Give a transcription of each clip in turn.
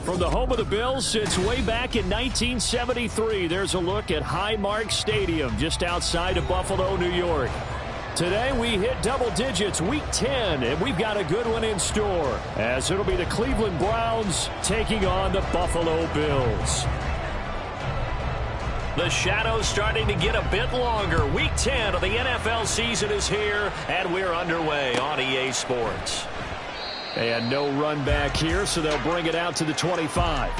From the home of the Bills since way back in 1973, there's a look at Highmark Stadium just outside of Buffalo, New York. Today we hit double digits, Week 10, and we've got a good one in store, as it'll be the Cleveland Browns taking on the Buffalo Bills. The shadow's starting to get a bit longer. Week 10 of the NFL season is here, and we're underway on EA Sports. And no run back here, so they'll bring it out to the 25.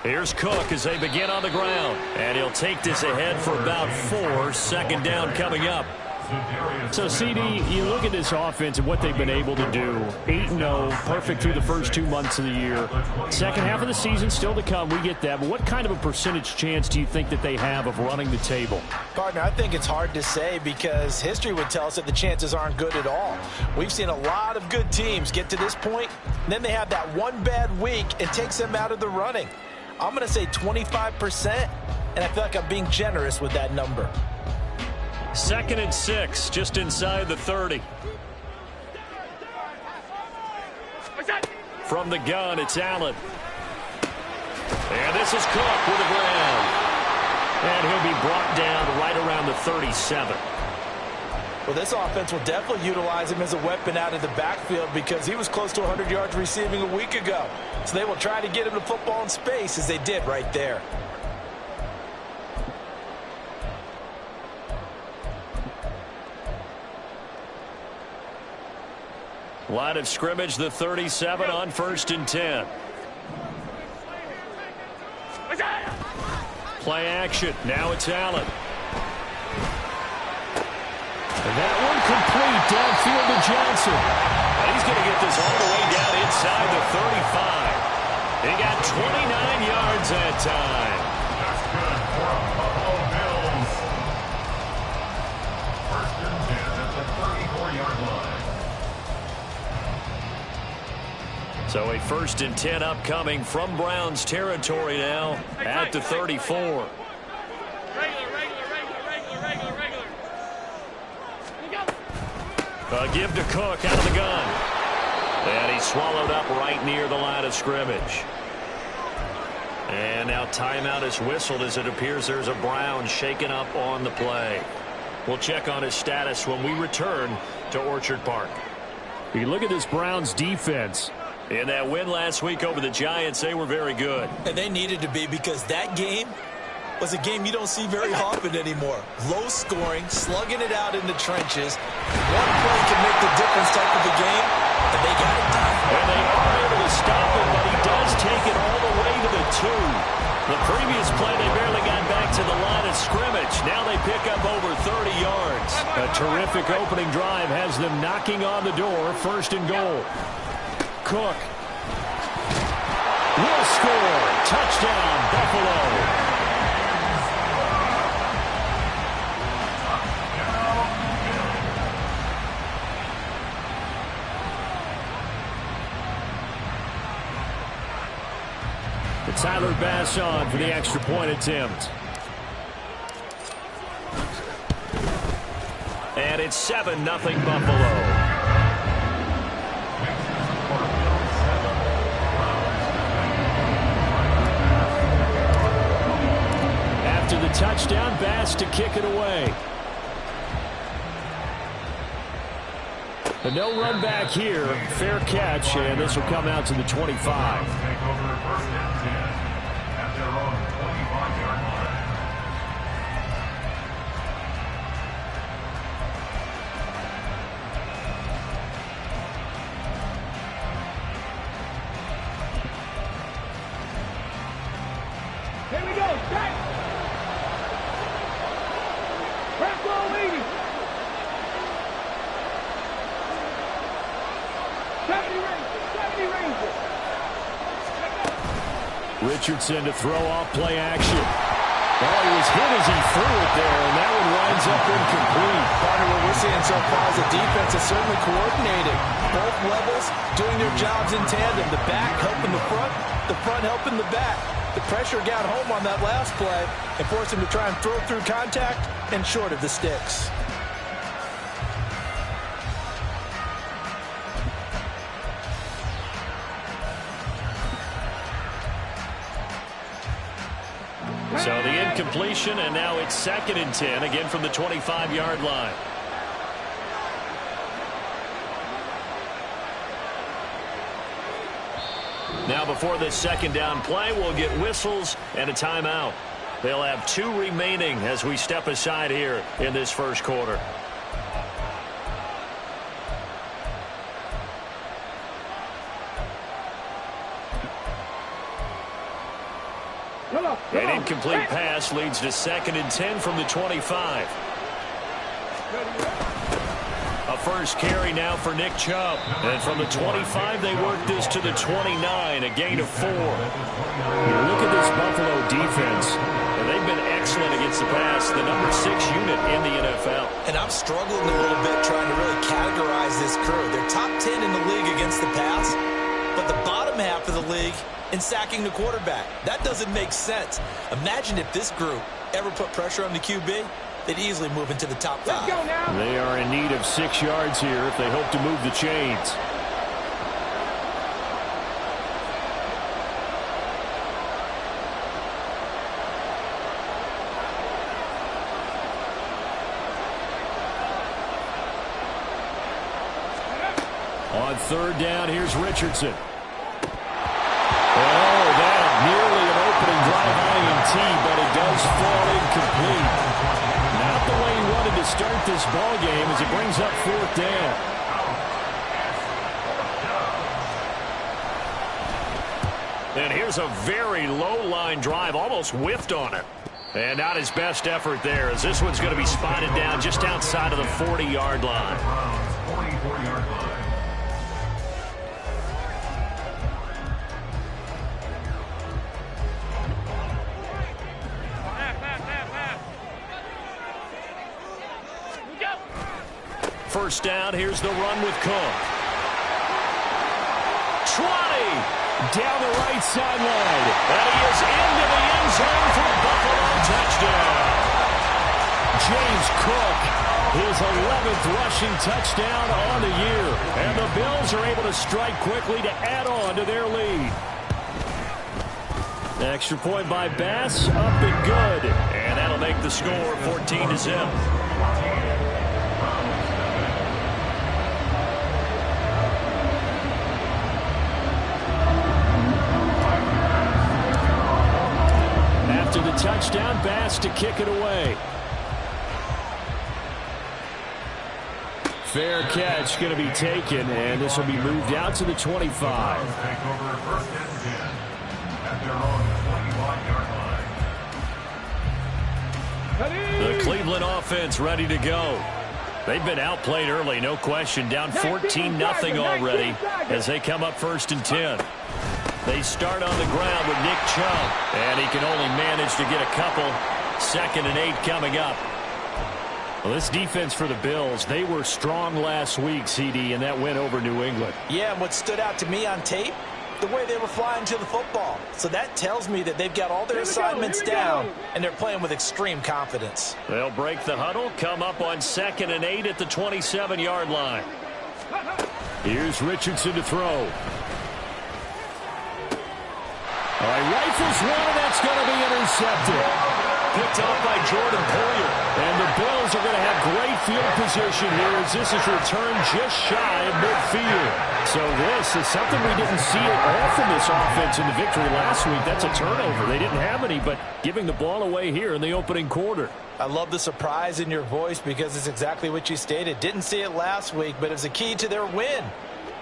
Here's Cook as they begin on the ground. And he'll take this ahead for about 4. Second down coming up. So, CD, you look at this offense and what they've been able to do. 8-0, perfect through the first 2 months of the year. Second half of the season still to come. We get that. But what kind of a percentage chance do you think that they have of running the table? Partner, I think it's hard to say because history would tell us that the chances aren't good at all. We've seen a lot of good teams get to this point, and then they have that one bad week. It takes them out of the running. I'm going to say 25%, and I feel like I'm being generous with that number. 2nd and 6, just inside the 30. From the gun, it's Allen. And this is Cook with the ground. And he'll be brought down right around the 37. Well, this offense will definitely utilize him as a weapon out of the backfield because he was close to 100 yards receiving a week ago. So they will try to get him the football in space as they did right there. Line of scrimmage, the 37 on 1st and 10. Play action. Now it's Allen. And that one complete downfield to Johnson. He's going to get this all the way down inside the 35. He got 29 yards that time. That's good for a Buffalo Bills. 1st and 10 at the 34-yard line. So a 1st and 10 upcoming from Browns territory now at the 34. A give to Cook out of the gun. And he's swallowed up right near the line of scrimmage. And now timeout is whistled as it appears there's a Brown shaken up on the play. We'll check on his status when we return to Orchard Park. You look at this Browns defense. In that win last week over the Giants, they were very good. And they needed to be because that game was a game you don't see very often anymore. Low scoring, slugging it out in the trenches. One play can make the difference type of a game, and they got it done. And they are able to stop it, but he does take it all the way to the 2. The previous play, they barely got back to the line of scrimmage. Now they pick up over 30 yards. A terrific opening drive has them knocking on the door. 1st and goal. Cook will score. Touchdown, Buffalo. Tyler Bass on for the extra point attempt. And it's 7-0 Buffalo. After the touchdown, Bass to kick it away. A no run back here. Fair catch, and this will come out to the 25. Take over 1st and 10 at their own 25-yard line. Here we go. Strike. Press on leading. 70 Rangers. 70 Rangers. Richardson to throw off play action. Oh, he was hit as he threw it there, and that one winds up incomplete. Part of what we're seeing so far is the defense is certainly coordinated. Both levels doing their jobs in tandem. The back helping the front helping the back. The pressure got home on that last play and forced him to try and throw through contact and short of the sticks. So the incompletion, and now it's 2nd and 10, again from the 25-yard line. Now before this second down play, we'll get whistles and a timeout. They'll have 2 remaining as we step aside here in this first quarter. An incomplete pass leads to 2nd and 10 from the 25. A first carry now for Nick Chubb. And from the 25, they work this to the 29, a gain of 4. You look at this Buffalo defense, and they've been excellent against the pass, the number 6 unit in the NFL. And I'm struggling a little bit trying to really categorize this crew. They're top 10 in the league against the pass, but the bottom half of the league in sacking the quarterback. That doesn't make sense. Imagine if this group ever put pressure on the QB, they'd easily move into the top 5. Let's go now. They are in need of 6 yards here if they hope to move the chains. On 3rd down, here's Richardson. Oh, that nearly an opening drive INT, but it does fall incomplete. Not the way he wanted to start this ball game as it brings up 4th down. And here's a very low-line drive, almost whiffed on it. And not his best effort there, as this one's going to be spotted down just outside of the 40-yard line. 44-yard line. First down, here's the run with Cook. 20 down the right sideline. And he is into the end zone for a Buffalo touchdown. James Cook, his 11th rushing touchdown on the year. And the Bills are able to strike quickly to add on to their lead. Extra point by Bass, up and good. And that'll make the score 14-0. After the touchdown, Bass to kick it away. Fair catch going to be taken, and this will be moved out to the 25. Take over 1st and 10 at their own 21-yard line. The Cleveland offense ready to go. They've been outplayed early, no question. Down 14-0 already as they come up 1st and 10. They start on the ground with Nick Chubb, and he can only manage to get a couple. 2nd and 8 coming up. Well, this defense for the Bills, they were strong last week, CD, and that went over New England. Yeah, and what stood out to me on tape, the way they were flying to the football. So that tells me that they've got all their assignments down, and they're playing with extreme confidence. They'll break the huddle, come up on 2nd and 8 at the 27-yard line. Here's Richardson to throw. All right, rifles one, and that's going to be intercepted. Picked off by Jordan Poyer. And the Bills are going to have great field position here as this is returned just shy of midfield. So this is something we didn't see at all from this offense in the victory last week. That's a turnover. They didn't have any, but giving the ball away here in the opening quarter. I love the surprise in your voice because it's exactly what you stated. Didn't see it last week, but it's a key to their win.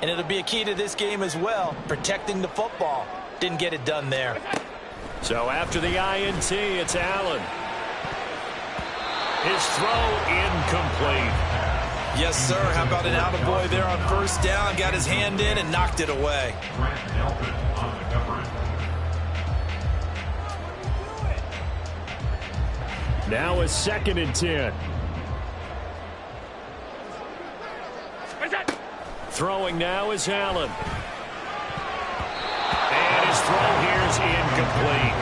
And it'll be a key to this game as well, protecting the football. Didn't get it done there. So after the INT, it's Allen. His throw incomplete. Yes, sir. How about an attaboy there on 1st down? Got his hand in and knocked it away. Now a 2nd and 10. Throwing now is Allen. And his throw here is incomplete.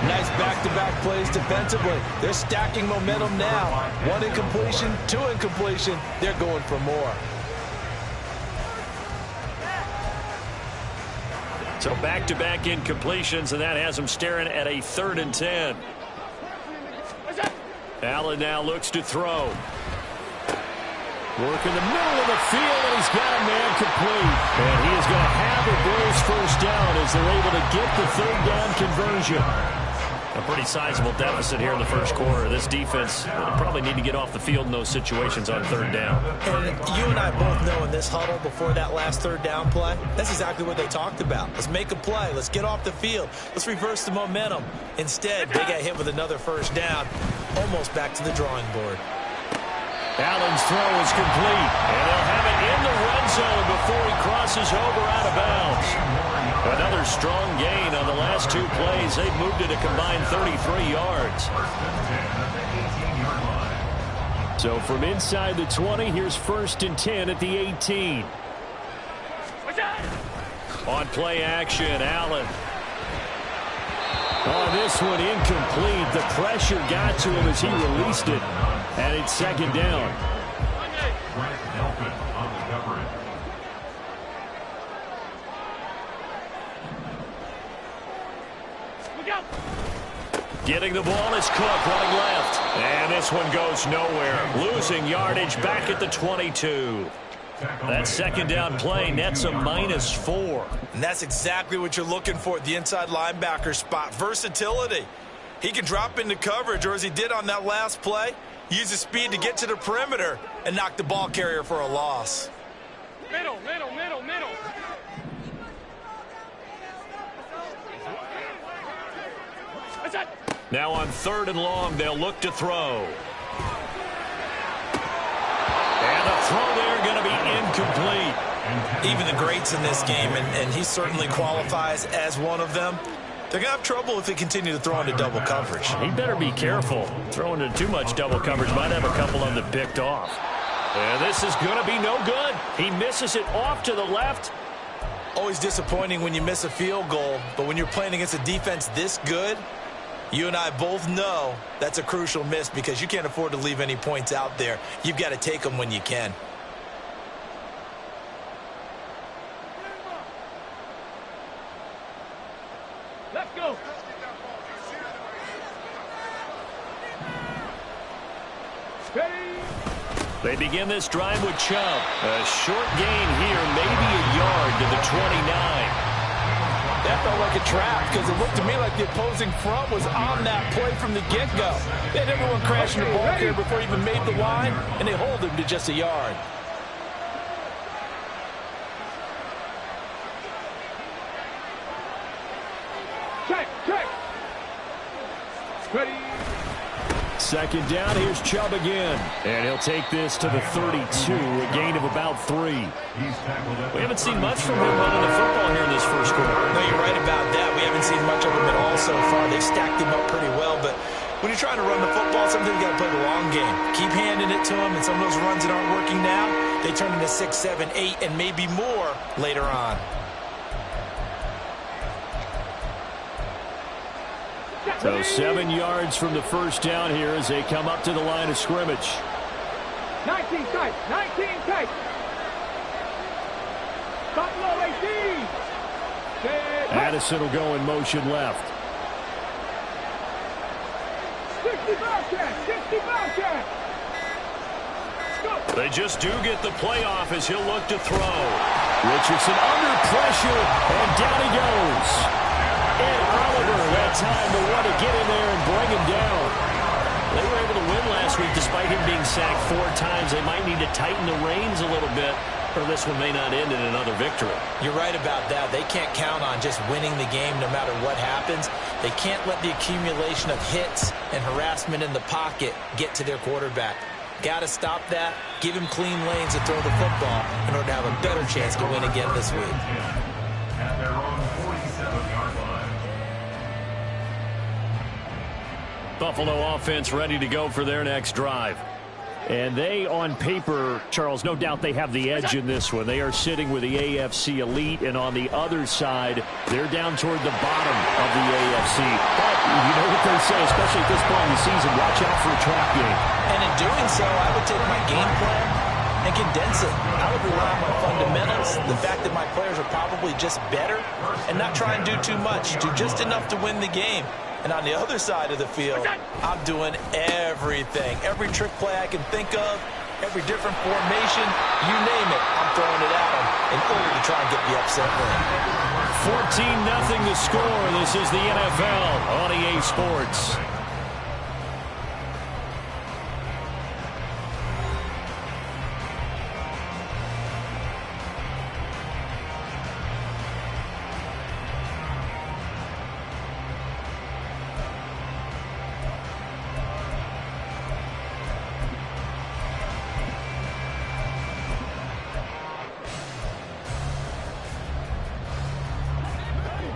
Nice back-to-back plays defensively. They're stacking momentum now. 1 incompletion, 2 incompletion. They're going for more. So back-to-back incompletions, and that has him staring at a 3rd and 10. Allen now looks to throw. Work in the middle of the field, and he's got a man complete. And he is going to have the Bills first down as they're able to get the 3rd down conversion. A pretty sizable deficit here in the first quarter. This defense will probably need to get off the field in those situations on 3rd down. And you and I both know in this huddle before that last 3rd down play, that's exactly what they talked about. Let's make a play. Let's get off the field. Let's reverse the momentum. Instead, they got hit with another 1st down, almost back to the drawing board. Allen's throw is complete, and they'll have it in the red zone before he crosses over out of bounds. Another strong gain on the last 2 plays. They've moved it a combined 33 yards. So from inside the 20, here's 1st and 10 at the 18. On play action, Allen. Oh, this one incomplete. The pressure got to him as he released it. And it's 2nd down. Getting the ball is Cook running left. And this one goes nowhere. Losing yardage back at the 22. That 2nd down play nets a -4. And that's exactly what you're looking for at the inside linebacker spot. Versatility. He can drop into coverage, or as he did on that last play, use his speed to get to the perimeter and knock the ball carrier for a loss. Middle. Now on 3rd and long, they'll look to throw. And the throw there going to be incomplete. Even the greats in this game, and he certainly qualifies as one of them, they're going to have trouble if they continue to throw into double coverage. He better be careful. Throwing into too much double coverage might have a couple of them picked off. And this is going to be no good. He misses it off to the left. Always disappointing when you miss a field goal, but when you're playing against a defense this good, you and I both know that's a crucial miss because you can't afford to leave any points out there. You've got to take them when you can. Let's go. Ready. They begin this drive with Chubb. A short gain here, maybe a yard to the 29. That felt like a trap because it looked to me like the opposing front was on that play from the get-go. They had everyone crashing the ball carrier before he even made the line, and they hold him to just a yard. Check. Ready. 2nd down, here's Chubb again. And he'll take this to the 32, a gain of about 3. We haven't seen much from him running the football here in this first quarter. No, you're right about that. We haven't seen much of him at all so far. They've stacked him up pretty well, but when you're trying to run the football, sometimes you got to play the long game. Keep handing it to him, and some of those runs that aren't working now, they turn into 6, 7, 8, and maybe more later on. So 7 yards from the first down here as they come up to the line of scrimmage. 19 tight. Stop low, 18. Addison will go in motion left. 65 check. They just do get the playoff as he'll look to throw. Richardson under pressure, and down he goes. And Oliver that time to want to get in there and bring him down. They were able to win last week despite him being sacked 4 times. They might need to tighten the reins a little bit, or this one may not end in another victory. You're right about that. They can't count on just winning the game no matter what happens. They can't let the accumulation of hits and harassment in the pocket get to their quarterback. Got to stop that, give him clean lanes to throw the football in order to have a better chance to win again this week. At their own 47-yard line. Buffalo offense ready to go for their next drive. And they, on paper, Charles, no doubt they have the edge in this one. They are sitting with the AFC elite, and on the other side, they're down toward the bottom of the AFC. But you know what they say, especially at this point in the season, watch out for a trap game. And in doing so, I would take my game plan and condense it. I would rely on my fundamentals, the fact that my players are probably just better, and not try and do too much, do just enough to win the game. And on the other side of the field, I'm doing everything. Every trick play I can think of, every different formation, you name it, I'm throwing it at them in order to try and get the upset win. 14-0 the score. This is the NFL on EA Sports.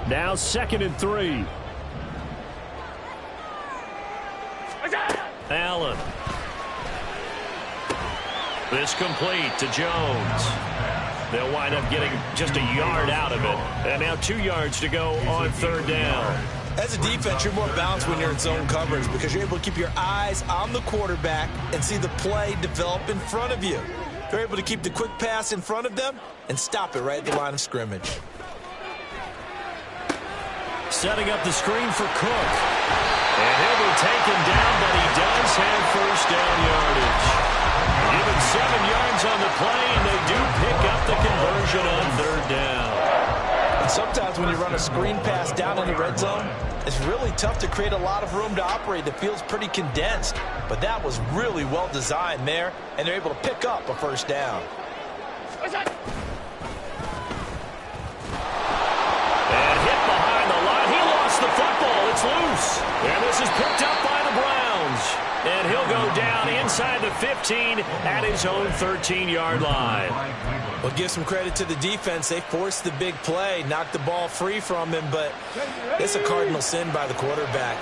Now 2nd and 3. Allen. This complete to Jones. They'll wind up getting just a yard out of it. And now 2 yards to go on 3rd down. As a defense, you're more balanced when you're in zone coverage because you're able to keep your eyes on the quarterback and see the play develop in front of you. They're able to keep the quick pass in front of them and stop it right at the line of scrimmage. Setting up the screen for Cook. And he'll be taken down, but he does have 1st down yardage. Given 7 yards on the play, and they do pick up the conversion on 3rd down. And sometimes when you run a screen pass down in the red zone, it's really tough to create a lot of room to operate. The field's pretty condensed, but that was really well designed there, and they're able to pick up a 1st down. The football, it's loose. And this is picked up by the Browns. And he'll go down inside the 15 at his own 13-yard line. Well, give some credit to the defense. They forced the big play, knocked the ball free from him, but it's a cardinal sin by the quarterback.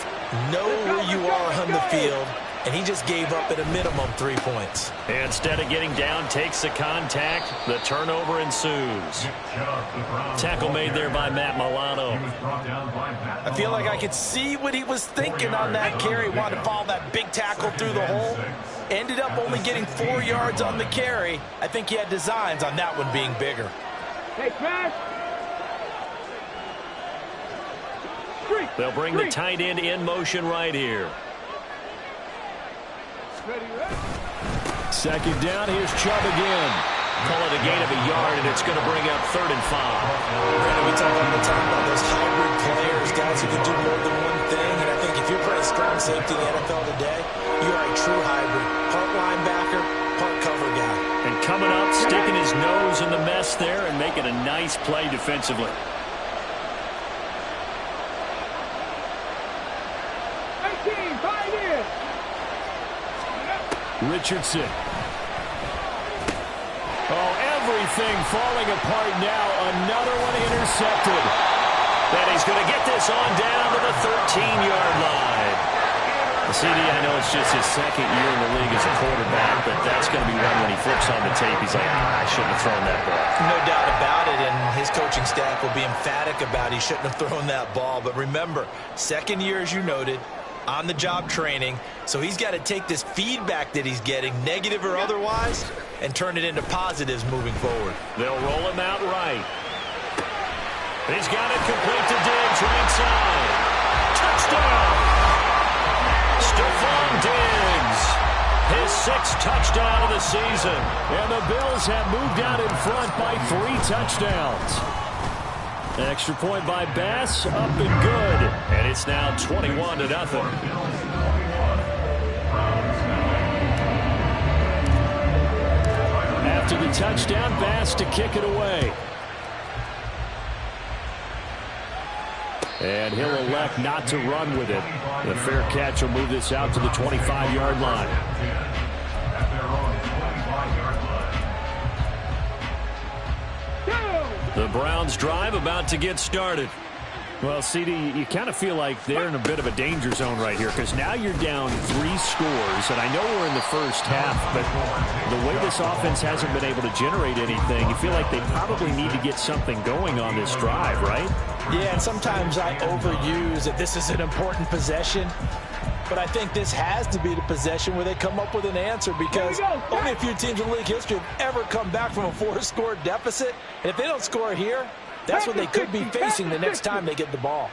Know where you are on the field, and he just gave up at a minimum 3 points. Instead of getting down, takes the contact. The turnover ensues. Tackle made there by Matt Milano. I feel like I could see what he was thinking on that carry. Wanted to follow that big tackle through the hole. Ended up only getting 4 yards on the carry. I think he had designs on that one being bigger. Hey, smash. They'll bring the tight end in motion right here. Second down, here's Chubb again. Call it a gain of a yard, and it's going to bring up 3rd and 5. Brandon, we talk all the time about those hybrid players, guys who can do more than one thing. And I think if you're playing strong safety in the NFL today, you are a true hybrid. Part linebacker, part cover guy. And coming up, sticking his nose in the mess there and making a nice play defensively. 18, 5 in. Richardson. Oh, everything falling apart now. Another one intercepted. And he's going to get this on down to the 13-yard line. CD, I know it's just his 2nd year in the league as a quarterback, but that's going to be one when he flips on the tape. He's like, I shouldn't have thrown that ball. No doubt about it, and his coaching staff will be emphatic about he shouldn't have thrown that ball. But remember, 2nd year, as you noted, on-the-job training, so he's got to take this feedback that he's getting, negative or otherwise, and turn it into positives moving forward. They'll roll him out right. He's got it complete to Diggs right side. Touchdown! Stephon Diggs, his 6th touchdown of the season. And the Bills have moved out in front by 3 touchdowns. Extra point by Bass, up and good. And it's now 21-0. After the touchdown, Bass to kick it away. And he'll elect not to run with it. The fair catch will move this out to the 25-yard line. The Browns drive about to get started. Well, CD, you kind of feel like they're in a bit of a danger zone right here because now you're down 3 scores, and I know we're in the first half, but the way this offense hasn't been able to generate anything, you feel like they probably need to get something going on this drive, right? Yeah, and sometimes I overuse that this is an important possession, but I think this has to be the possession where they come up with an answer because only a few teams in league history have ever come back from a 4-score deficit, and if they don't score here, that's what they could be facing the next time they get the ball.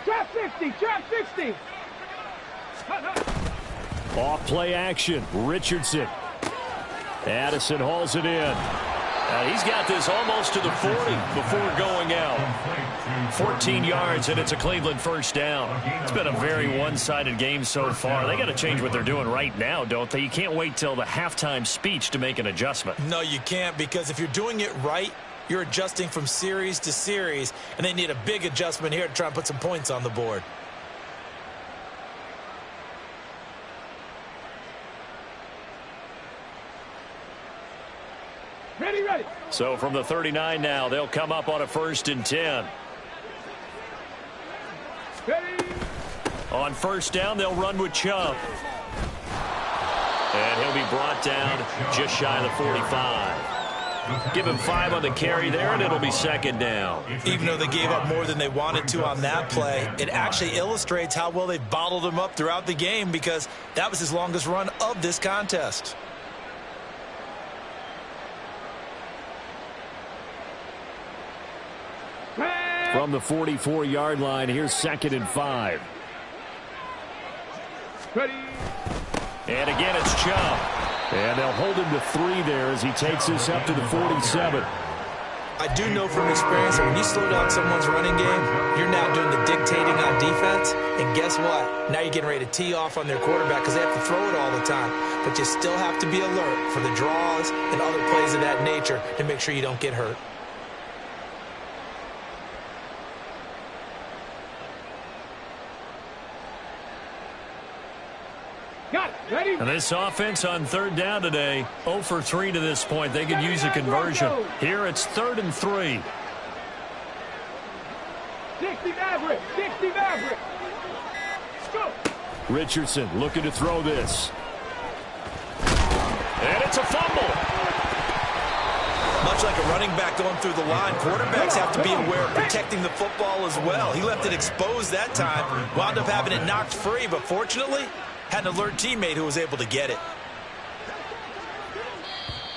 Trap 60, trap 60. Off play action. Richardson. Addison hauls it in. He's got this almost to the 40 before going out. 14 yards, and it's a Cleveland first down. It's been a very one-sided game so far. They got to change what they're doing right now, don't they? You can't wait till the halftime speech to make an adjustment. No, you can't, because if you're doing it right, you're adjusting from series to series, and they need a big adjustment here to try and put some points on the board. Ready, ready. So from the 39 now, they'll come up on a 1st and 10. Ready. On 1st down, they'll run with Chubb. And he'll be brought down just shy of the 45. Give him 5 on the carry there, and it'll be 2nd down. Even though they gave up more than they wanted to on that play, it actually illustrates how well they've bottled him up throughout the game because that was his longest run of this contest. From the 44-yard line, here's 2nd and 5. Ready. And again, it's Chubb. And they'll hold him to 3 there as he takes this up to the 47. I do know from experience that when you slow down someone's running game, you're now doing the dictating on defense. And guess what? Now you're getting ready to tee off on their quarterback because they have to throw it all the time. But you still have to be alert for the draws and other plays of that nature to make sure you don't get hurt. Got it. Ready. And this offense on 3rd down today, 0 for 3 to this point. They could use a conversion. Here it's 3rd and 3. 60 Maverick. 60 Maverick. Go. Richardson looking to throw this. And it's a fumble. Much like a running back going through the line, quarterbacks have to be aware of protecting the football as well. He left it exposed that time, wound up having it knocked free, but fortunately, had an alert teammate who was able to get it.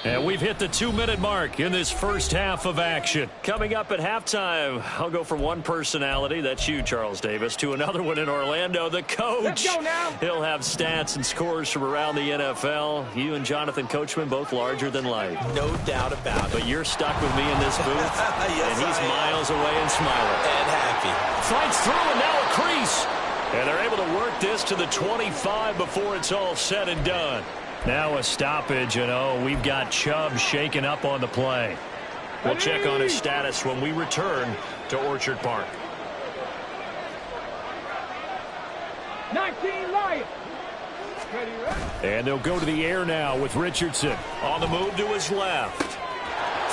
And we've hit the 2-minute mark in this first half of action. Coming up at halftime, I'll go from one personality, that's you, Charles Davis, to another one in Orlando, the coach. Let's go now. He'll have stats and scores from around the NFL. You and Jonathan Coachman, both larger than life. No doubt about it. But you're stuck with me in this booth, Yes, and he's I am. miles away and smiling. And happy. Fights through, and now a crease. And they're able to work this to the 25 before it's all said and done. Now a stoppage, and we've got Chubb shaken up on the play. We'll check on his status when we return to Orchard Park. 19 Lions. Ready, ready. And they'll go to the air now with Richardson. On the move to his left.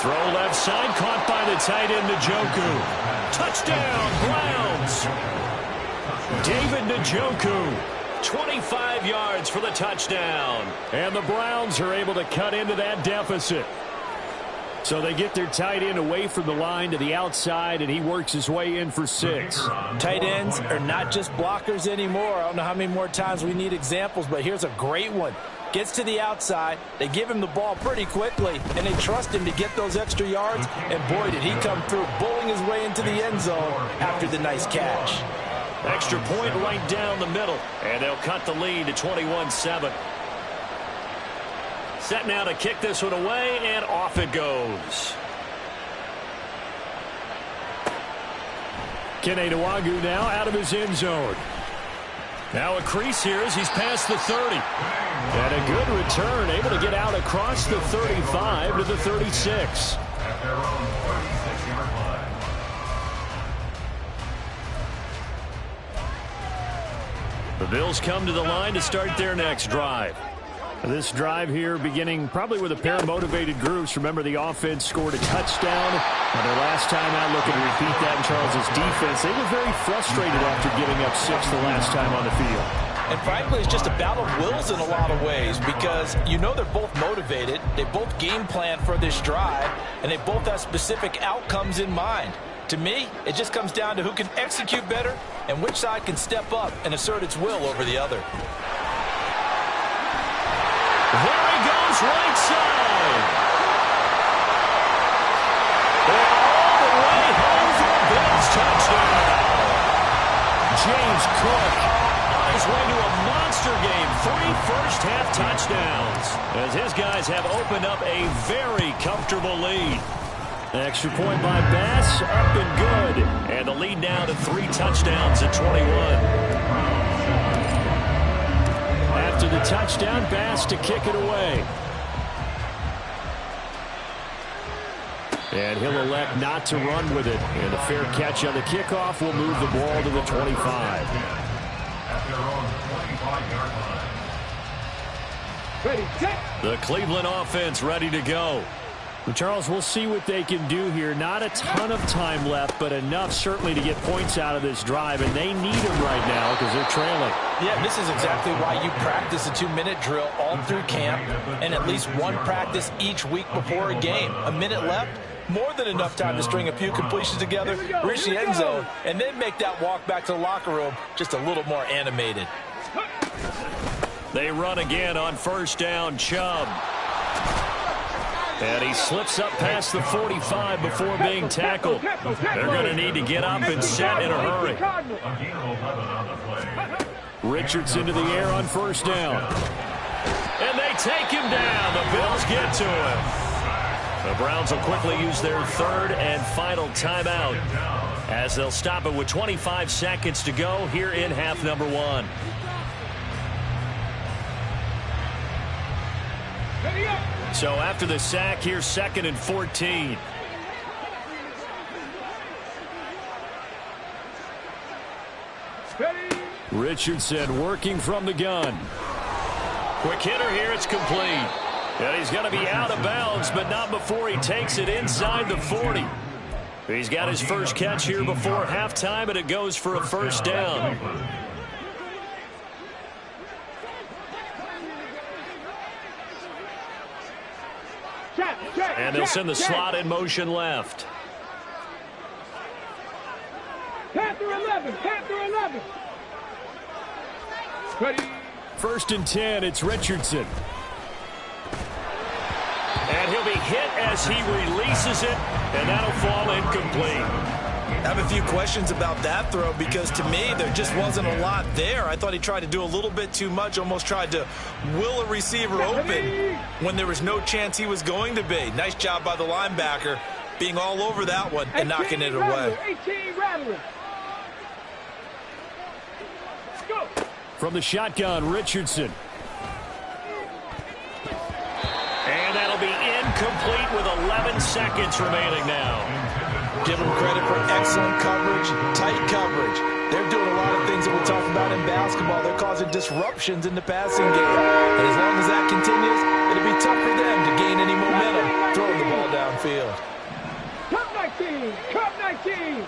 Throw left side, caught by the tight end, Njoku. Touchdown, Browns. David Njoku, 25 yards for the touchdown. And the Browns are able to cut into that deficit. So they get their tight end away from the line to the outside, and he works his way in for 6. Tight ends are not just blockers anymore. I don't know how many more times we need examples, but here's a great one. Gets to the outside, they give him the ball pretty quickly, and they trust him to get those extra yards, and boy, did he come through, bowling his way into the end zone after the nice catch. Extra point right down the middle, and they'll cut the lead to 21-7. Set now to kick this one away, and off it goes. Kene Nwagu now out of his end zone. Now a crease here as he's past the 30. And a good return, able to get out across the 35 to the 36. At their own 36-yard line. The Bills come to the line to start their next drive. This drive here beginning probably with a pair of motivated groups. Remember, the offense scored a touchdown on their last time out. Looking to repeat that in Charles's defense. They were very frustrated after giving up 6 the last time on the field. And frankly, it's just a battle of wills in a lot of ways because you know they're both motivated. They both game plan for this drive, and they both have specific outcomes in mind. To me, it just comes down to who can execute better and which side can step up and assert its will over the other. There he goes, right side. And all the way home for a Bills touchdown. James Cook on his way to a monster game. 3 first-half touchdowns as his guys have opened up a very comfortable lead. Extra point by Bass, up and good. And the lead now to 3 touchdowns at 21. After the touchdown, Bass to kick it away. And he'll elect not to run with it. And a fair catch on the kickoff will move the ball to the 25. At their own 25-yard line. Ready, set. The Cleveland offense ready to go. Well, Charles, we'll see what they can do here. Not a ton of time left, but enough certainly to get points out of this drive, and they need them right now because they're trailing. Yeah, this is exactly why you practice a 2-minute drill all through camp and at least one practice each week before a game. A minute left, more than enough time to string a few completions together, reach the end zone, and then make that walk back to the locker room just a little more animated. They run again on first down. Chubb. And he slips up past the 45 before being tackled. They're going to need to get up and set in a hurry. Richardson to the air on first down. And they take him down. The Bills get to him. The Browns will quickly use their 3rd and final timeout as they'll stop it with 25 seconds to go here in half number 1. So after the sack, here's 2nd and 14. Richardson working from the gun. Quick hitter here, it's complete. And he's going to be out of bounds, but not before he takes it inside the 40. He's got his first catch here before halftime, and it goes for a first down. And they'll send the slot in motion left. Panther 11, Panther 11. Ready. 1st and 10, it's Richardson. And he'll be hit as he releases it, and that'll fall incomplete. I have a few questions about that throw because to me there just wasn't a lot there. I thought he tried to do a little bit too much, almost tried to will a receiver open when there was no chance he was going to be. Nice job by the linebacker being all over that one and knocking it away. 18 rattler. Go. From the shotgun, Richardson. And that'll be incomplete with 11 seconds remaining now. Give them credit for excellent coverage, tight coverage. They're doing a lot of things that we'll talk about in basketball. They're causing disruptions in the passing game. And as long as that continues, it'll be tough for them to gain any momentum throwing the ball downfield. Cup 19, Cup 19.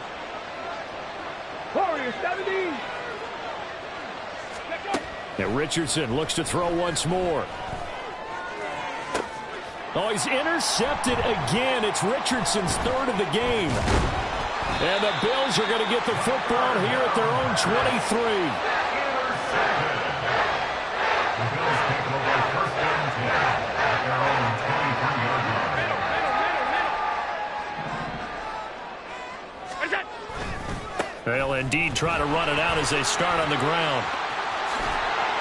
Warriors 70. And Richardson looks to throw once more. Oh, he's intercepted again. It's Richardson's 3rd of the game. And the Bills are going to get the football here at their own 23. They'll indeed try to run it out as they start on the ground.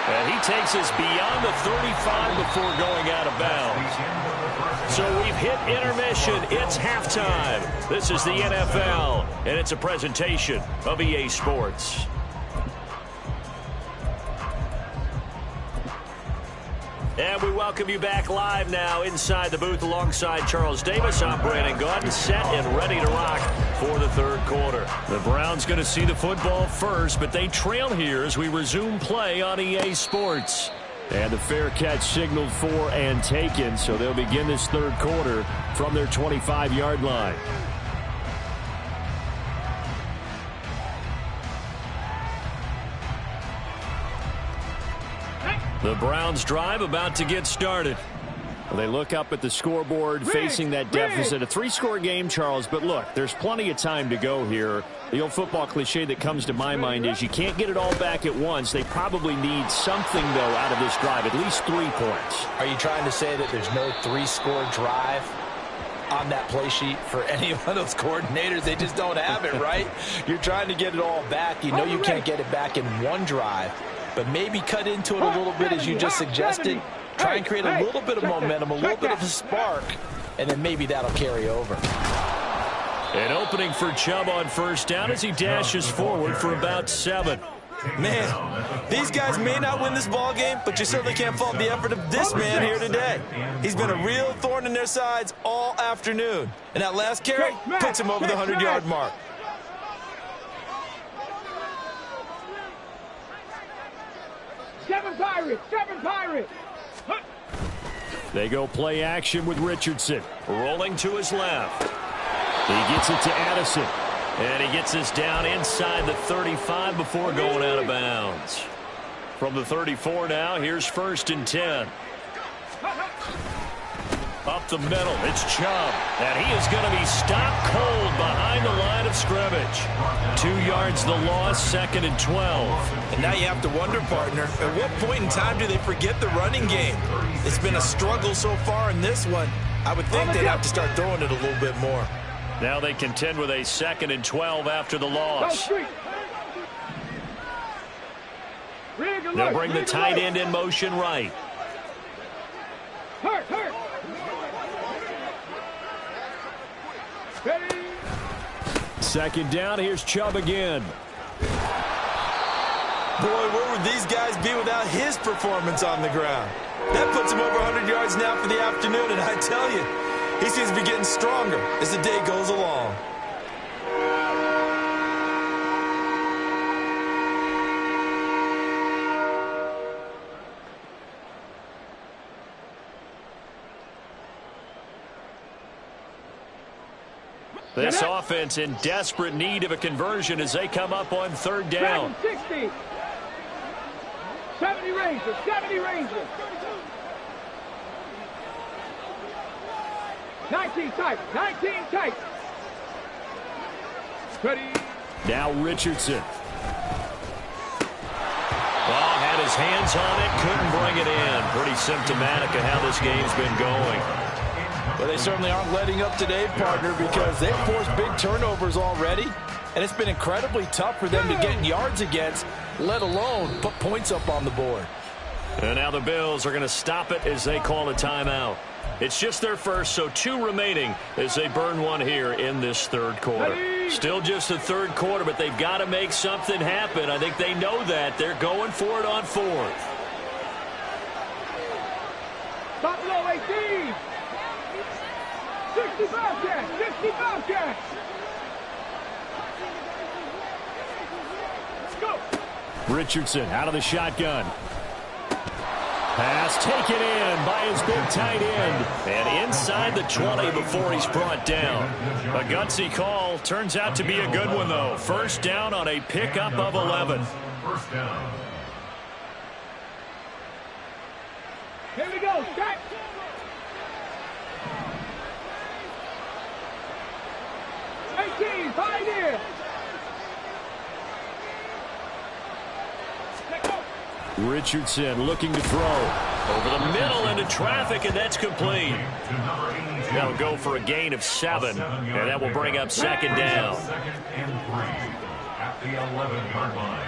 And he takes us beyond the 35 before going out of bounds. So we've hit intermission. It's halftime. This is the NFL, and it's a presentation of EA Sports. And we welcome you back live now inside the booth alongside Charles Davis. I'm Brandon Gordon, set and ready to rock for the third quarter. The Browns going to see the football first, but they trail here as we resume play on EA Sports. And the fair catch signaled for and taken, so they'll begin this third quarter from their 25-yard line. The Browns drive about to get started. Well, they look up at the scoreboard facing that deficit. A 3-score game, Charles, but look, there's plenty of time to go here. The old football cliche that comes to my mind is you can't get it all back at once. They probably need something, though, out of this drive, at least 3 points. Are you trying to say that there's no 3-score drive on that play sheet for any of those coordinators? They just don't have it, right? You're trying to get it all back. You know you can't get it back in one drive, but maybe cut into it a little bit as you just suggested. Try and create a little bit of momentum, a little bit of a spark, and then maybe that'll carry over. An opening for Chubb on first down as he dashes forward for about 7. Man, these guys may not win this ball game, but you certainly can't fault the effort of this man here today. He's been a real thorn in their sides all afternoon. And that last carry puts him over the 100-yard mark. Seven Pirates. They go play action with Richardson. Rolling to his left. He gets it to Addison. And he gets this down inside the 35 before going out of bounds. From the 34 now, here's 1st and 10. Up the middle, it's Chubb. And he is going to be stopped cold behind the line of scrimmage. 2 yards the loss, 2nd and 12. And now you have to wonder, partner, at what point in time do they forget the running game? It's been a struggle so far in this one. I would think they'd have to start throwing it a little bit more. Now they contend with a 2nd and 12 after the loss. They'll bring the tight end in motion right. Hurt. 2nd down, here's Chubb again. Boy, where would these guys be without his performance on the ground? That puts him over 100 yards now for the afternoon, and I tell you, he seems to be getting stronger as the day goes along. This offense in desperate need of a conversion as they come up on 3rd down. 60. 70 Rangers. 19 tight. Ready. Now Richardson. Well, had his hands on it, couldn't bring it in. Pretty symptomatic of how this game's been going. Well, they certainly aren't letting up today, partner, because they've forced big turnovers already, and it's been incredibly tough for them to get yards against, let alone put points up on the board. And now the Bills are going to stop it as they call a timeout. It's just their first, so 2 remaining as they burn one here in this 3rd quarter. Still just the 3rd quarter, but they've got to make something happen. I think they know that. They're going for it on 4th. Buffalo 18. 60 Bobcats. Let's go. Richardson out of the shotgun. Pass taken in by his big tight end. And inside the 20 before he's brought down. A gutsy call. Turns out to be a good one, though. 1st down on a pickup of 11. First down. Here we go. Start. 18, Pioneer. Richardson looking to throw. Over the middle into traffic, and that's complete. That'll go for a gain of 7, and that will bring up 2nd down. 2nd and 3 at the 11-yard line.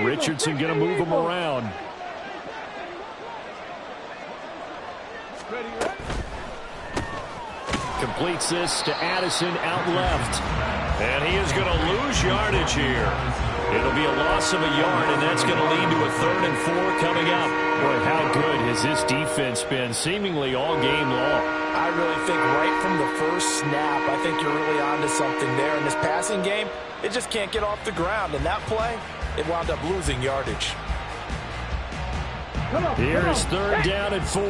Richardson going to move him around. Completes this to Addison out left. And he is going to lose yardage here. It'll be a loss of a yard, and that's going to lead to a 3rd and 4 coming up. Boy, how good has this defense been seemingly all game long? I really think right from the first snap, I think you're really onto something there. In this passing game, it just can't get off the ground. And that play, it wound up losing yardage. Here is 3rd down and 4.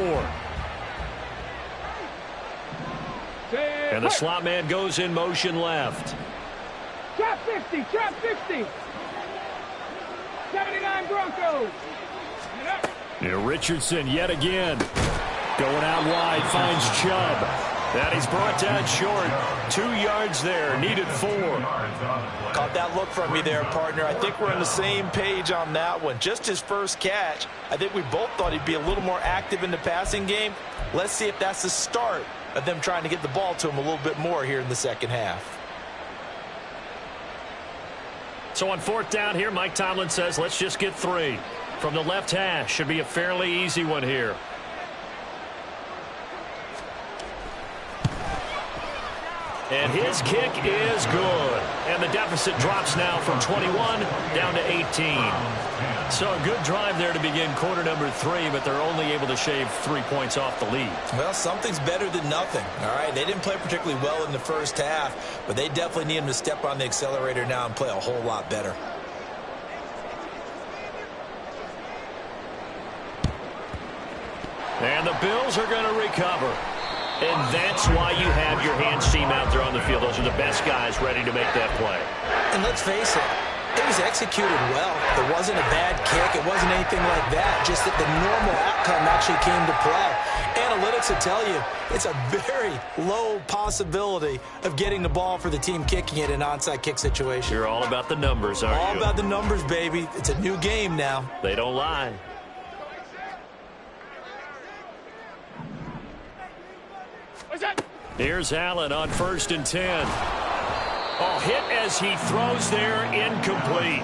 And the slot man goes in motion left. Trap 50, trap 50. 79 Broncos. Now Richardson yet again. Going out wide, finds Chubb. And he's brought down short. 2 yards there, needed 4. Caught that look from you there, partner. I think we're on the same page on that one. Just his first catch. I think we both thought he'd be a little more active in the passing game. Let's see if that's the start of them trying to get the ball to him a little bit more here in the second half. So on 4th down here, Mike Tomlin says, let's just get 3. From the left hash, should be a fairly easy one here. And his kick is good. And the deficit drops now from 21 down to 18. So a good drive there to begin quarter number 3, but they're only able to shave 3 points off the lead. Well, something's better than nothing, all right? They didn't play particularly well in the first half, but they definitely need him to step on the accelerator now and play a whole lot better. And the Bills are going to recover. And that's why you have your hands team out there on the field. Those are the best guys ready to make that play. And let's face it, it was executed well. It wasn't a bad kick. It wasn't anything like that. Just that the normal outcome actually came to play. Analytics will tell you it's a very low possibility of getting the ball for the team kicking it in an onside kick situation. You're all about the numbers, aren't you? All about the numbers, baby. It's a new game now. They don't lie. Here's Allen on 1st and 10. Oh, hit as he throws there, incomplete.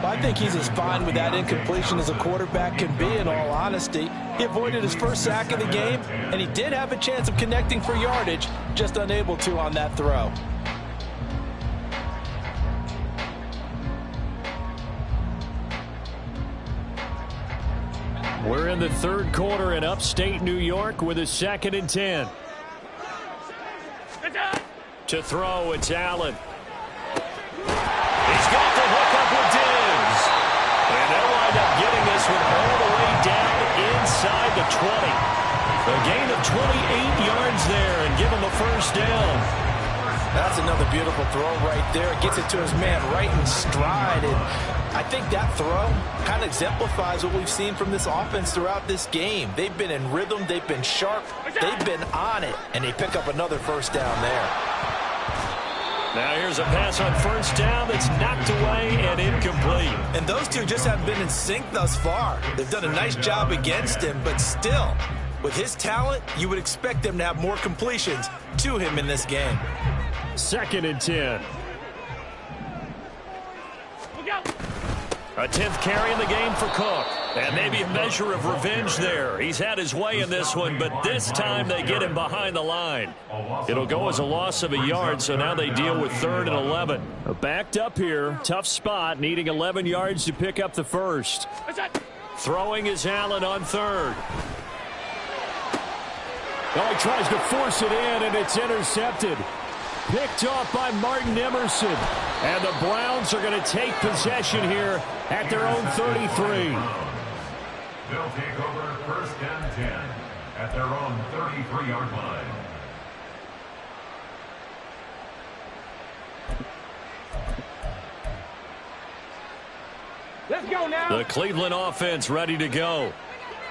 I think he's as fine with that incompletion as a quarterback can be, in all honesty. He avoided his first sack of the game, and he did have a chance of connecting for yardage, just unable to on that throw. We're in the 3rd quarter in upstate New York with a 2nd and 10. To throw, it's Allen. He's got the hook up with Diggs. And they'll wind up getting this one all the way down inside the 20. A gain of 28 yards there and give him a 1st down. That's another beautiful throw right there. Gets it to his man right in stride. And I think that throw kind of exemplifies what we've seen from this offense throughout this game. They've been in rhythm. They've been sharp. They've been on it. And they pick up another 1st down there. Now here's a pass on 1st down that's knocked away and incomplete. And those two just haven't been in sync thus far. They've done a nice job against him, but still, with his talent, you would expect them to have more completions to him in this game. 2nd and 10. A 10th carry in the game for Cook. And maybe a measure of revenge there. He's had his way in this one, but this time they get him behind the line. It'll go as a loss of a yard, so now they deal with 3rd and 11. Backed up here. Tough spot, needing 11 yards to pick up the 1st. Throwing is Allen on 3rd. Oh, he tries to force it in, and it's intercepted. Picked off by Martin Emerson. And the Browns are going to take possession here at their own 33. They'll take over 1st and 10 at their own 33-yard line. Let's go now. The Cleveland offense ready to go.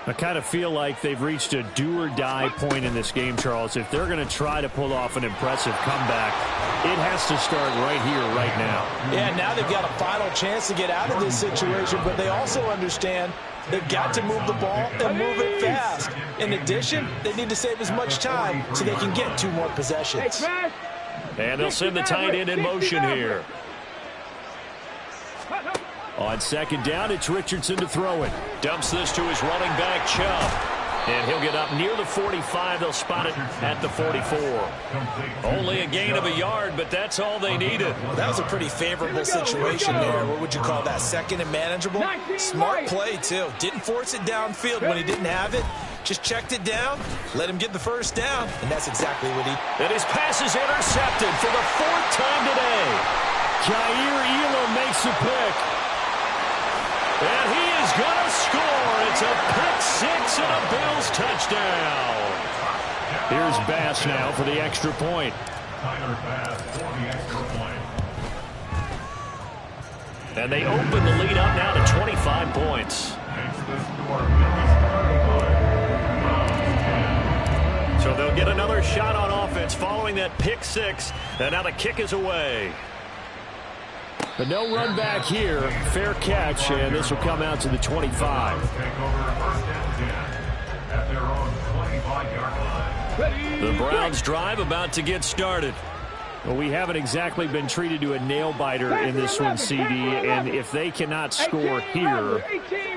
I kind of feel like they've reached a do-or-die point in this game, Charles. If they're going to try to pull off an impressive comeback, it has to start right here, right now. Yeah, now they've got a final chance to get out of this situation, but they also understand they've got to move the ball and move it fast. In addition, they need to save as much time so they can get 2 more possessions. And they'll send the tight end in motion here. On 2nd down, it's Richardson to throw it. Dumps this to his running back, Chubb. And he'll get up near the 45. They'll spot it at the 44. Only a gain of a yard, but that's all they needed. Well, that was a pretty favorable situation there. What would you call that? Second and manageable? Smart play, too. Didn't force it downfield when he didn't have it. Just checked it down, let him get the first down, and that's exactly what he... And his pass is intercepted for the 4th time today. Jair Elam makes a pick. And he is going to score. It's a pick 6 and a Bills touchdown. Here's Bass now for the extra point. Tyler Bass for the extra point. And they open the lead up now to 25 points. Makes the score Bills 35. So they'll get another shot on offense following that pick 6. And now the kick is away. But no run back here. Fair catch, and this will come out to the 25. Take over 1st and 10 at their own 25-yard line. The Browns drive about to get started. Well, we haven't exactly been treated to a nail-biter in this one, CD, and if they cannot score here,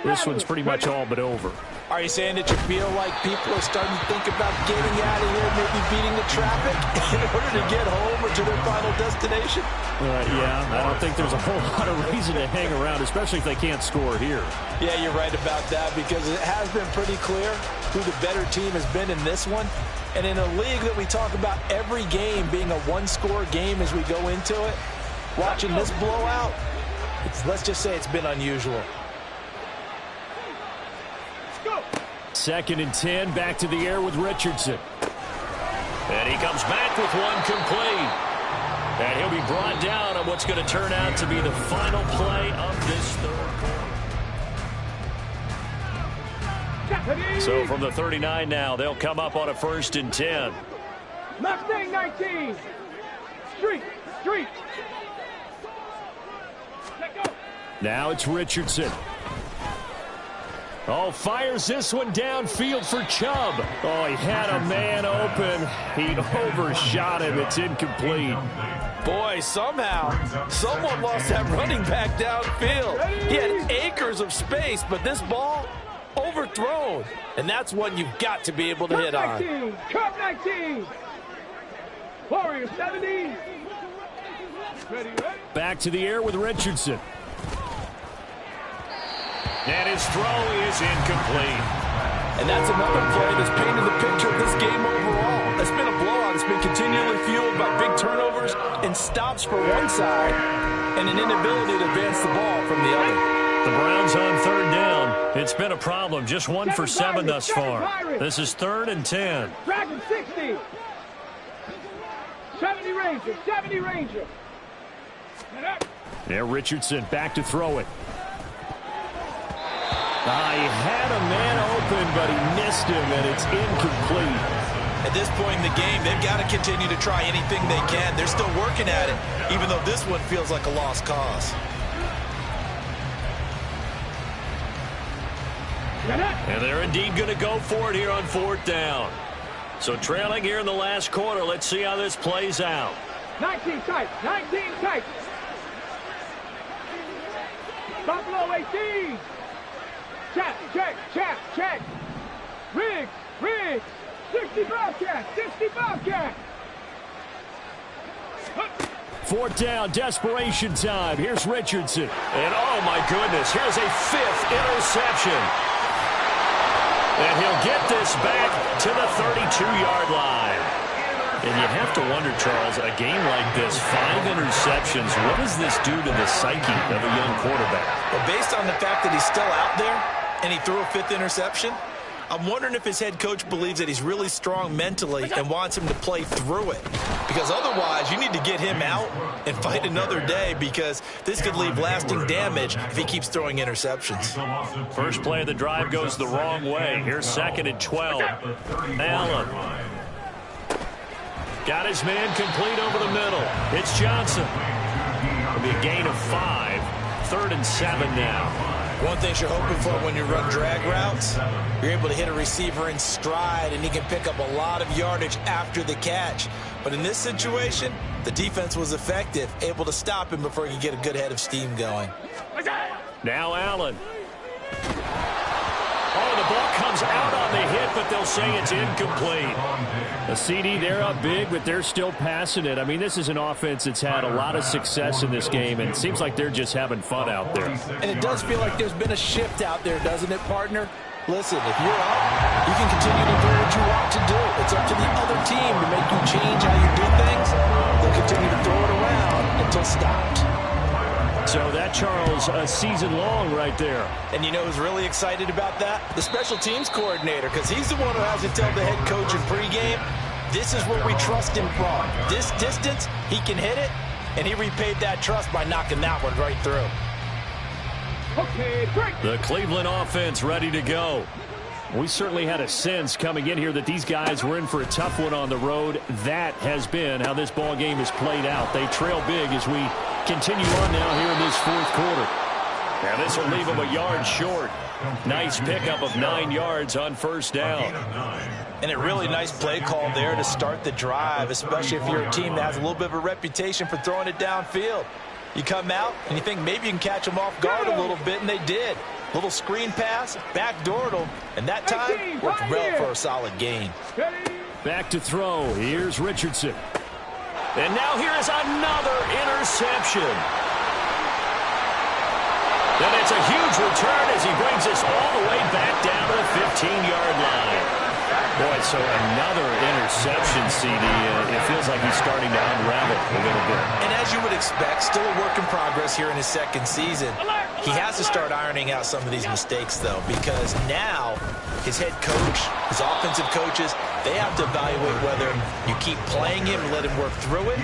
this one's pretty much all but over. Are you saying that you feel like people are starting to think about getting out of here, maybe beating the traffic in order to get home or to their final destination? Yeah, I don't think there's a whole lot of reason to hang around, especially if they can't score here. Yeah, you're right about that because it has been pretty clear who the better team has been in this one. And in a league that we talk about every game being a one-score game as we go into it, watching this blowout, let's just say it's been unusual. 2nd and 10, back to the air with Richardson. And he comes back with one complete. And he'll be brought down on what's going to turn out to be the final play of this 3rd quarter. So from the 39 now, they'll come up on a 1st and 10. Mustang 19. Street. Let go. Now it's Richardson. Oh, fires this one downfield for Chubb. Oh, he had a man open. He overshot him. It's incomplete. Boy, somehow, someone lost that running back downfield. He had acres of space, but this ball overthrown. And that's one you've got to be able to hit on. Cup 19. Warrior 70. Ready. Back to the air with Richardson. And his throw is incomplete. And that's another play that's painted the picture of this game overall. It's been a blowout. It's been continually fueled by big turnovers and stops for one side and an inability to advance the ball from the other. The Browns on 3rd down. It's been a problem. Just 1 for 7 thus far. This is 3rd and 10. Dragon 60. 70 Ranger. There, Richardson back to throw it. He had a man open, but he missed him, and it's incomplete. At this point in the game, they've got to continue to try anything they can. They're still working at it, even though this one feels like a lost cause. And they're indeed going to go for it here on 4th down. So trailing here in the last quarter, let's see how this plays out. 19 tight. Buffalo 18. Check. Riggs. 60 Bobcat. 4th down, desperation time. Here's Richardson. And oh my goodness, here's a 5th interception. And he'll get this back to the 32-yard line. And you have to wonder, Charles, a game like this, 5 interceptions, what does this do to the psyche of a young quarterback? Well, based on the fact that he's still out there and he threw a 5th interception, I'm wondering if his head coach believes that he's really strong mentally and wants him to play through it. Because otherwise, you need to get him out and fight another day because this could leave lasting damage if he keeps throwing interceptions. First play of the drive goes the wrong way. Here's 2nd and 12. Allen. Got his man complete over the middle. It's Johnson. It'll be a gain of 5. 3rd and 7 now. One thing you're hoping for when you run drag routes, you're able to hit a receiver in stride and he can pick up a lot of yardage after the catch. But in this situation, the defense was effective, able to stop him before he could get a good head of steam going. Now Allen. Oh, the ball comes out on the hit, but they'll say it's incomplete. A CD, they're up big, but they're still passing it. I mean, this is an offense that's had a lot of success in this game, and it seems like they're just having fun out there. And it does feel like there's been a shift out there, doesn't it, partner? Listen, if you're up, you can continue to do what you want to do. It's up to the other team to make you change how you do things. They'll continue to throw it around until stopped. So that, Charles, a season long right there. And you know who's really excited about that? The special teams coordinator, because he's the one who has to tell the head coach in pregame, this is what we trust him from. This distance, he can hit it, and he repaid that trust by knocking that one right through. Okay, break. The Cleveland offense ready to go. We certainly had a sense coming in here that these guys were in for a tough one on the road. That has been how this ball game has played out. They trail big as we continue on now here in this fourth quarter. Now this will leave them a yard short. Nice pickup of 9 yards on first down. And a really nice play call there to start the drive, especially if you're a team that has a little bit of a reputation for throwing it downfield. You come out and you think maybe you can catch them off guard a little bit, and they did. Little screen pass, backdoored them, and that time worked well for a solid gain. Back to throw. Here's Richardson. And now here is another interception. And it's a huge return as he brings us all the way back down to the 15-yard line. Boy, so another interception, CD. It feels like he's starting to unravel a little bit. And as you would expect, still a work in progress here in his second season. He has to start ironing out some of these mistakes, though, because now his head coach, his offensive coaches, they have to evaluate whether you keep playing him and let him work through it,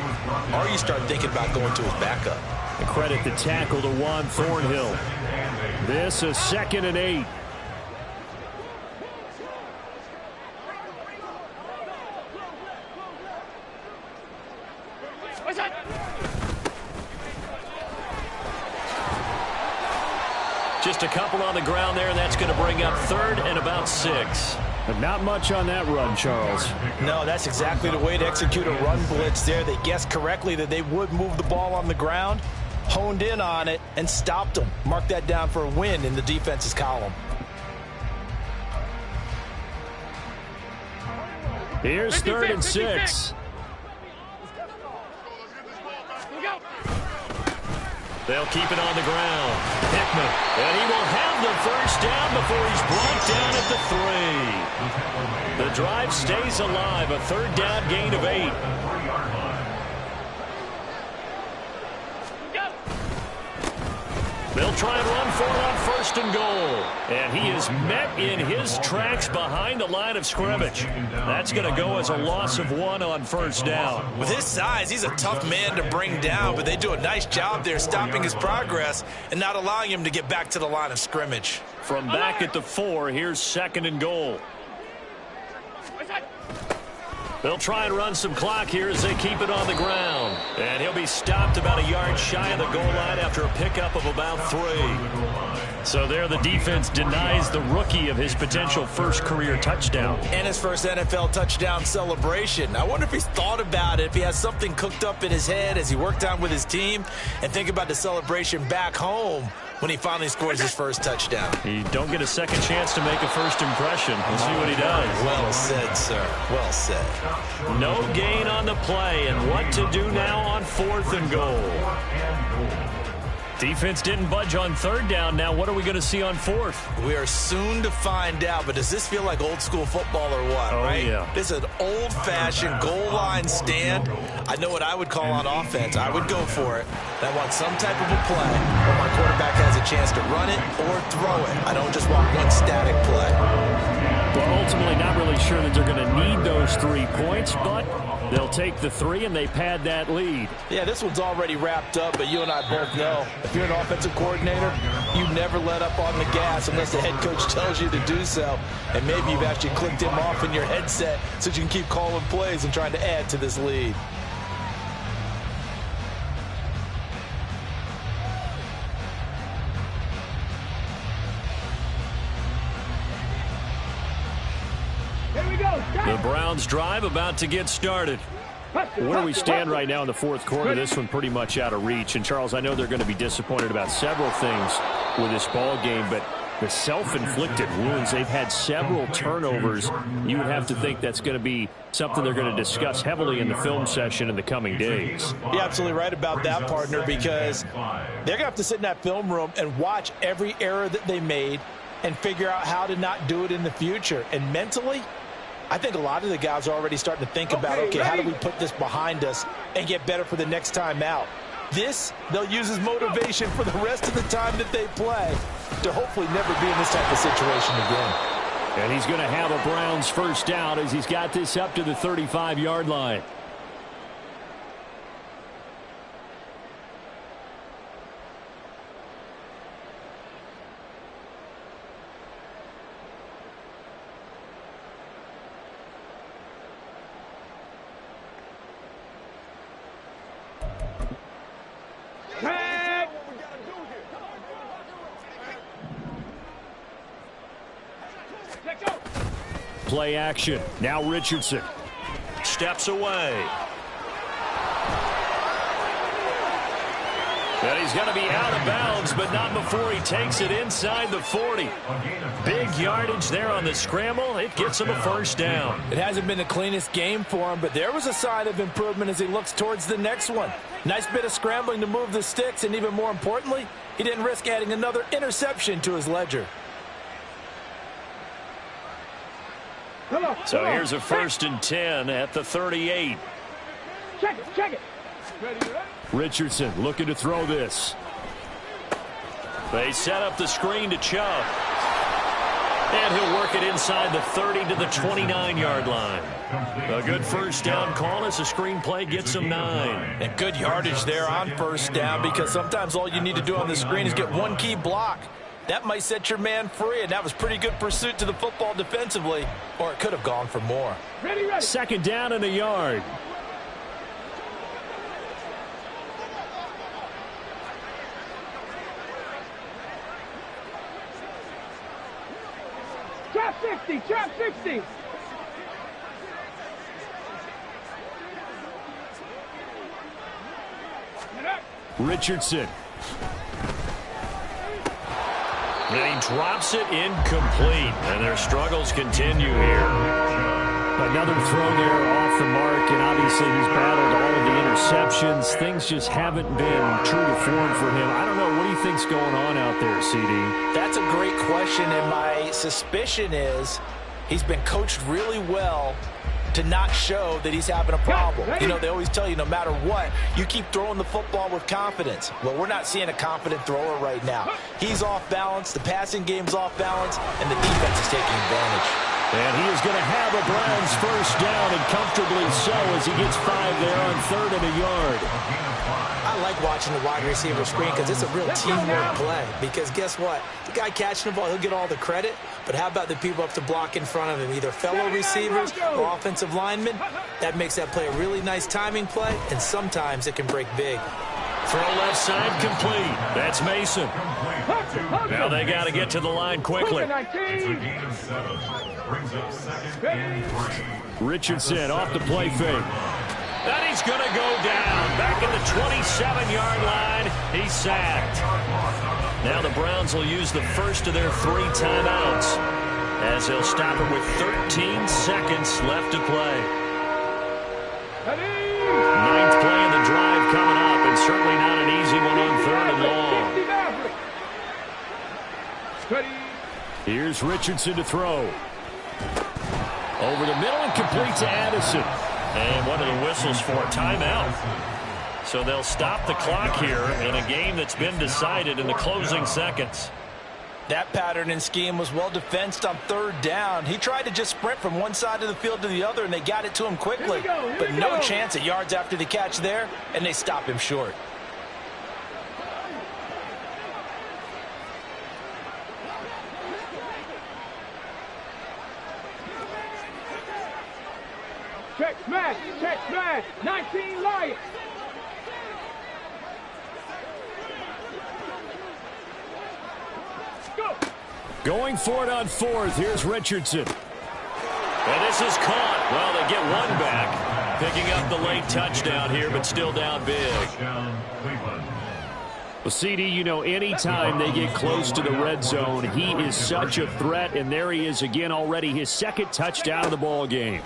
or you start thinking about going to his backup. And credit the tackle to Juan Thornhill. This is 2nd and 8. Just a couple on the ground there, and that's going to bring up 3rd and about 6. But not much on that run, Charles. No, that's exactly the way to execute a run blitz there. They guessed correctly that they would move the ball on the ground, honed in on it, and stopped them. Mark that down for a win in the defense's column. Here's 3rd and 6. They'll keep it on the ground. Hickman, and he will have the first down before he's brought down at the 3. The drive stays alive, a 3rd down gain of 8. They'll try and run for it on 1st and goal. And he is met in his tracks behind the line of scrimmage. That's going to go as a loss of 1 on 1st down. With his size, he's a tough man to bring down, but they do a nice job there stopping his progress and not allowing him to get back to the line of scrimmage. From back at the 4, here's 2nd and goal. They'll try and run some clock here as they keep it on the ground. And he'll be stopped about a yard shy of the goal line after a pickup of about 3. So there the defense denies the rookie of his potential first career touchdown. And his first NFL touchdown celebration. I wonder if he's thought about it, if he has something cooked up in his head as he worked on with his team, and think about the celebration back home when he finally scores his first touchdown. You don't get a second chance to make a first impression. We'll see what he does. Well said, sir. Well said. No gain on the play, and what to do now on 4th and goal. Defense didn't budge on 3rd down. Now what are we going to see on 4th? We are soon to find out, but does this feel like old school football or what, right? Yeah. This is an old-fashioned goal line stand. I know what I would call on offense. I would go for it. And I want some type of a play where my quarterback has a chance to run it or throw it. I don't just want one static play. Well, ultimately not really sure that they're going to need those 3 points, but they'll take the 3 and they pad that lead. Yeah, this one's already wrapped up, but you and I both know if you're an offensive coordinator, you never let up on the gas unless the head coach tells you to do so. And maybe you've actually clicked him off in your headset so you can keep calling plays and trying to add to this lead. The Browns drive about to get started. Where we stand right now in the fourth quarter, this one pretty much out of reach. And, Charles, I know they're going to be disappointed about several things with this ball game, but the self-inflicted wounds. They've had several turnovers. You would have to think that's going to be something they're going to discuss heavily in the film session in the coming days. You're absolutely right about that, partner, because they're going to have to sit in that film room and watch every error that they made and figure out how to not do it in the future. And mentally, I think a lot of the guys are already starting to think about, okay, how do we put this behind us and get better for the next time out? This, they'll use as motivation for the rest of the time that they play to hopefully never be in this type of situation again. And he's going to have a Browns first down as he's got this up to the 35-yard line. Play action. Now Richardson steps away. And he's going to be out of bounds, but not before he takes it inside the 40. Big yardage there on the scramble. It gets him a first down. It hasn't been the cleanest game for him, but there was a sign of improvement as he looks towards the next one. Nice bit of scrambling to move the sticks, and even more importantly, he didn't risk adding another interception to his ledger. So here's a 1st and 10 at the 38. Check it. Richardson looking to throw this. They set up the screen to Chubb. And he'll work it inside the 30 to the 29-yard line. A good first down call as the screenplay gets him 9. And good yardage there on first down, because sometimes all you need to do on the screen is get one key block. That might set your man free, and that was pretty good pursuit to the football defensively, or it could have gone for more. Ready. Second down and a yard. Trap 60. Richardson. And he drops it incomplete. And their struggles continue here. Another throw there off the mark, and obviously he's battled all of the interceptions. Things just haven't been true to form for him. I don't know. What do you think's going on out there, CD? That's a great question, and my suspicion is he's been coached really well to not show that he's having a problem. You know, they always tell you no matter what, you keep throwing the football with confidence. Well, we're not seeing a confident thrower right now. He's off balance, the passing game's off balance, and the defense is taking advantage. And he is going to have a Browns first down, and comfortably so, as he gets 5 there on 3rd and a yard. I like watching the wide receiver screen because it's a real teamwork play. Because guess what? The guy catching the ball, he'll get all the credit. But how about the people up to block in front of him? Either fellow receivers or offensive linemen. That makes that play a really nice timing play, and sometimes it can break big. Throw left side complete. That's Mason. Now they got to get to the line quickly. Richardson off the play fake. And he's going to go down. Back at the 27-yard line. He's sacked. Now the Browns will use the first of their 3 timeouts as they'll stop it with 13 seconds left to play. 9th play of the drive coming up, and certainly not an easy one on 3rd and long. Here's Richardson to throw. Over the middle and complete to Addison. And what are the whistles for? Timeout. So they'll stop the clock here in a game that's been decided in the closing seconds. That pattern and scheme was well defensed on 3rd down. He tried to just sprint from one side of the field to the other, and they got it to him quickly. But no chance at yards after the catch there, and they stop him short. Check smash. 19 Lions. Go. Going for it on 4th. Here's Richardson. And this is caught. Well, they get one back. Picking up the late touchdown here, but still down big. Well, CD, you know, anytime they get close to the red zone, he is such a threat, and there he is again already, his second touchdown of the ball game.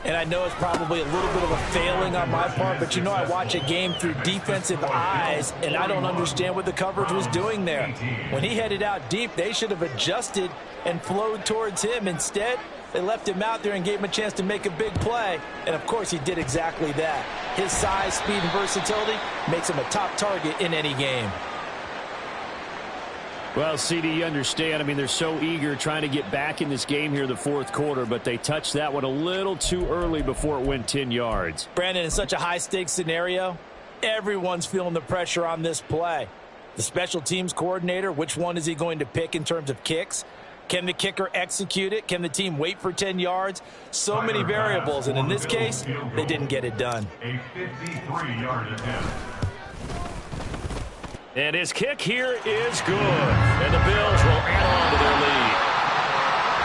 And I know it's probably a little bit of a failing on my part, but you know I watch a game through defensive eyes, and I don't understand what the coverage was doing there. When he headed out deep, they should have adjusted and flowed towards him. Instead, they left him out there and gave him a chance to make a big play. And, of course, he did exactly that. His size, speed, and versatility makes him a top target in any game. Well, CD, you understand. I mean, they're so eager trying to get back in this game here in the fourth quarter, but they touched that one a little too early before it went 10 yards. Brandon, in such a high-stakes scenario, everyone's feeling the pressure on this play. The special teams coordinator, which one is he going to pick in terms of kicks? Can the kicker execute it? Can the team wait for 10 yards? So many variables, and in this case, they didn't get it done. A 53-yard attempt. And his kick here is good. And the Bills will add on to their lead.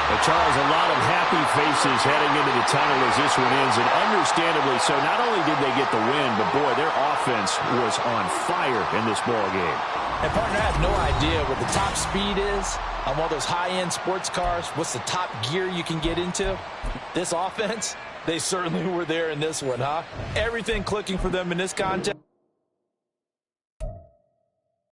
Well, Charles, a lot of happy faces heading into the tunnel as this one ends, and understandably so. Not only did they get the win, but, boy, their offense was on fire in this ball game. And, partner, I have no idea what the top speed is on one of those high-end sports cars. What's the top gear you can get into? This offense, they certainly were there in this one, huh? Everything clicking for them in this contest.